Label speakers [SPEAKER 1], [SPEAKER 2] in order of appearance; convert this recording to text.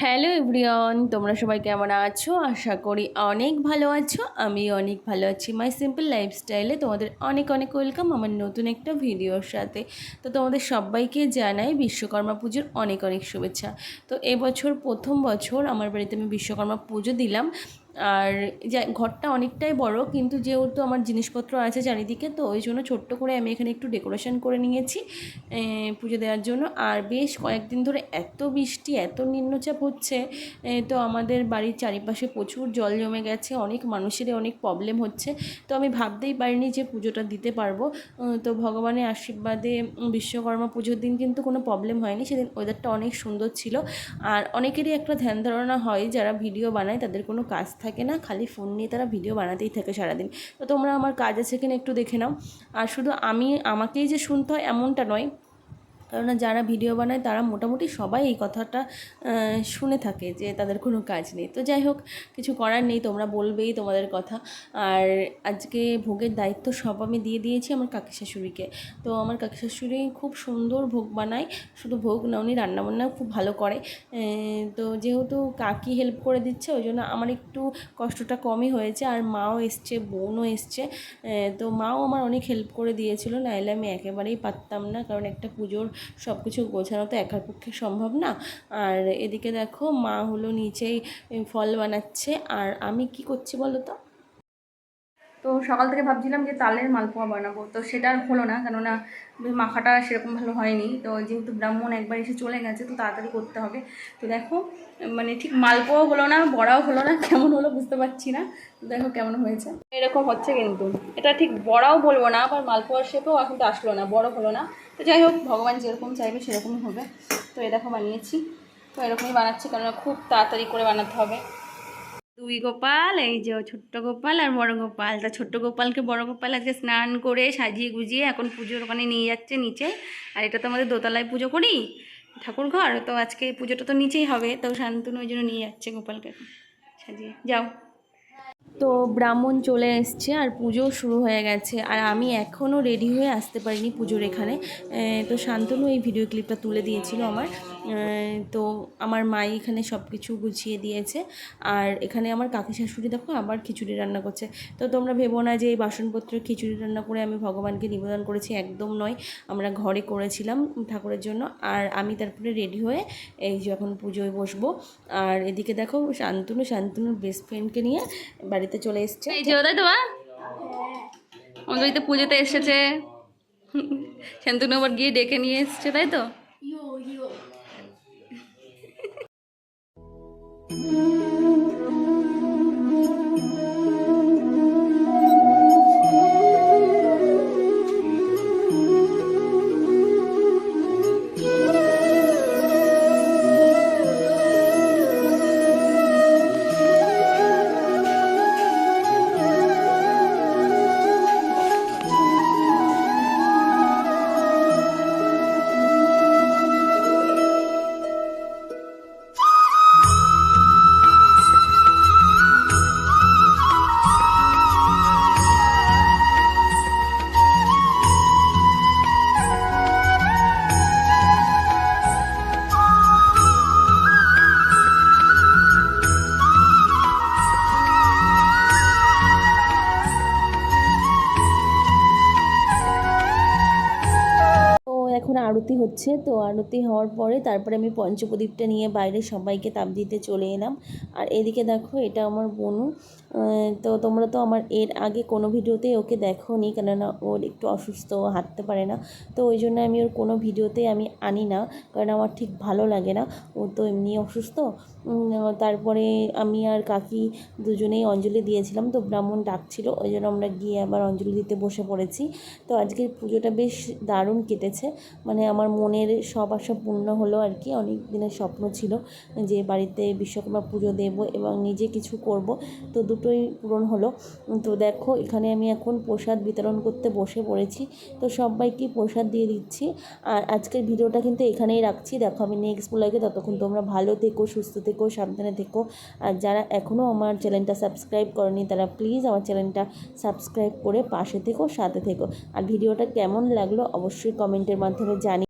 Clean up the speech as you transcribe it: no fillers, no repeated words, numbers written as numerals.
[SPEAKER 1] Hello everyone, তোমরা সবাই কেমন আছো? আশা করি অনেক ভালো আছো। আমি অনেক ভালো আছি। মাই সিম্পল লাইফস্টাইলে তোমাদের অনেক অনেক ওয়েলকাম আমার নতুন একটা ভিডিওর সাথে। তো তোমাদের সবাইকে জানাই বিশ্বকর্মা পুজোর অনেক অনেক শুভেচ্ছা। তো এবছর প্রথম বছর আমার বাড়িতে আমি বিশ্বকর্মা পুজো দিলাম। আর ঘরটা অনেকটাই বড়, কিন্তু যেহেতু আমার জিনিসপত্র আছে চারিদিকে, তো ওই জন্য ছোট্ট করে আমি এখানে একটু ডেকোরেশন করে নিয়েছি পুজো দেওয়ার জন্য। আর বেশ কয়েকদিন ধরে এত বৃষ্টি, এত নিম্নচাপ হচ্ছে, তো আমাদের বাড়ির চারিপাশে প্রচুর জল জমে গেছে, অনেক মানুষেরই অনেক প্রবলেম হচ্ছে। তো আমি ভাবতেই পারিনি যে পুজোটা দিতে পারবো। তো ভগবানের আশীর্বাদে বিশ্বকর্মা পুজোর দিন কিন্তু কোনো প্রবলেম হয়নি। সেদিন ওয়েদারটা অনেক সুন্দর ছিল। আর অনেকেরই একটা ধ্যান ধারণা হয় যারা ভিডিও বানায় তাদের কোনো কাজ থাকে না, খালি ফোন নিয়ে তারা ভিডিও বানাতেই থাকে সারাদিন। তো তোমরা আমার কাজ আছে কিনা একটু দেখে নাও। আর শুধু আমাকেই যে শুনতে হয় এমনটা নয়, কেননা যারা ভিডিও বানায় তারা মোটামুটি সবাই এই কথাটা শুনে থাকে যে তাদের কোনো কাজ নেই। তো যাই হোক, কিছু করার নেই, তোমরা বলবেই তোমাদের কথা। আর আজকে ভোগের দায়িত্ব সব আমি দিয়ে দিয়েছি আমার কাকি শাশুড়িকে। তো আমার কাকি শাশুড়ি খুব সুন্দর ভোগ বানায়, শুধু ভোগ না, উনি রান্নাবান্নাও খুব ভালো করে। তো যেহেতু কাকি হেল্প করে দিচ্ছে ওই জন্য আমার একটু কষ্টটা কমই হয়েছে। আর মাও এসছে, বোনও এসছে। তো মাও আমার অনেক হেল্প করে দিয়েছিল, নাহলে আমি একেবারেই পারতাম না, কারণ একটা পুজোর সব কিছু গোছানো তো একার পক্ষে সম্ভব না। আর এদিকে দেখো মা হলো নিচেই ফল বানাচ্ছে, আর আমি কি করছি বলো তো। তো সকাল থেকে ভাবছিলাম যে তালের মালপোয়া বানাবো, তো সেটা আর হলো না, কেননা মাখাটা সেরকম ভালো হয়নি। তো যেহেতু ব্রাহ্মণ একবার এসে চলে গেছে, তো তাড়াতাড়ি করতে হবে। তো দেখো, মানে ঠিক মালপোয়াও হলো না, বড়াও হলো না, কেমন হলো বুঝতে পারছি না। তো দেখো কেমন হয়েছে, এরকম হচ্ছে কিন্তু। এটা ঠিক বড়াও বলবো না, আবার মালপোয়ার শেপেও এখন তো আসলো না, বড় হলো না। তো যাই হোক, ভগবান যেরকম চাইবে সেরকমই হবে। তো এ দেখো বানিয়েছি। তো এরকমই বানাচ্ছি, কেননা খুব তাড়াতাড়ি করে বানাতে হবে। দুই গোপাল, এই যে ছোট্ট গোপাল আর বড় গোপাল। তা ছোট্ট গোপালকে বড় গোপাল আজকে স্নান করে সাজিয়ে গুজিয়ে এখন পুজোর ওখানে নিয়ে যাচ্ছে নিচে। আর এটা তো আমাদের দোতলায় পুজো করি, ঠাকুর ঘর, তো আজকে পুজোটা তো নিচেই হবে। তো শান্তনু ওই জন্য নিয়ে যাচ্ছে গোপালকে সাজিয়ে। যাও। তো ব্রাহ্মণ চলে এসছে আর পুজো শুরু হয়ে গেছে, আর আমি এখনও রেডি হয়ে আসতে পারিনি পুজোর এখানে। তো শান্তনু এই ভিডিও ক্লিপটা তুলে দিয়েছিল আমার। তো আমার মা এখানে সব কিছু গুছিয়ে দিয়েছে। আর এখানে আমার কাকি শাশুড়ি দেখো আবার খিচুড়ি রান্না করছে। তো তোমরা ভেবো না যে এই বাসনপত্র খিচুড়ি রান্না করে আমি ভগবানকে নিবেদন করেছি, একদম নয়। আমরা ঘরে করেছিলাম ঠাকুরের জন্য। আর আমি তারপরে রেডি হয়ে এই যখন পুজোয় বসবো। আর এদিকে দেখো শান্তনুর বেস্ট ফ্রেন্ডকে নিয়ে বাড়িতে চলে এসছে। এই যে তাই তো আমাদের বাড়িতে পুজোতে এসেছে। শান্তনু আবার গিয়ে ডেকে নিয়ে এসছে, তাই তো। এখন আরতি হচ্ছে, তো আরতি হওয়ার পরে তারপরে আমি পঞ্চপ্রদীপটা নিয়ে বাইরে সবাইকে তাপ দিতে চলে এলাম। আর এদিকে দেখো এটা আমার বোনু। তো তোমরা তো আমার এর আগে কোনো ভিডিওতেই ওকে দেখোনি, কেননা ওর একটু অসুস্থ, হাঁটতে পারে না। তো ওই জন্য আমি ওর কোনো ভিডিওতেই আমি আনি না, কারণ আমার ঠিক ভালো লাগে না, ও তো এমনি অসুস্থ। তারপরে আমি আর কাকি দুজনেই অঞ্জলি দিয়েছিলাম। তো ব্রাহ্মণ ডাকছিল, ওই জন্য আমরা গিয়ে আবার অঞ্জলি দিতে বসে পড়েছি। তো আজকের পুজোটা বেশ দারুণ কেটেছে, মানে আমার মনের সব আশা পূর্ণ হলো আর কি। অনেক দিনের স্বপ্ন ছিল যে বাড়িতে বিশ্বকর্মা পুজো দেব এবং নিজে কিছু করব, তো দুটোই পূরণ হলো। তো দেখো এখানে আমি এখন প্রসাদ বিতরণ করতে বসে পড়েছি, তো সবাইকে প্রসাদ দিয়ে দিচ্ছি। আর আজকের ভিডিওটা কিন্তু এখানেই রাখছি, দেখো আমি নেক্সট ব্লগে। ততক্ষণ তোমরা ভালো থেকো, সুস্থ থেকো, সাবধানে থেকো। আর যারা এখনও আমার চ্যানেলটা সাবস্ক্রাইব করেনি তারা প্লিজ আমার চ্যানেলটা সাবস্ক্রাইব করে পাশে থেকো, সাথে থেকো। আর ভিডিওটা কেমন লাগলো অবশ্যই কমেন্টের মাধ্যমে জানি।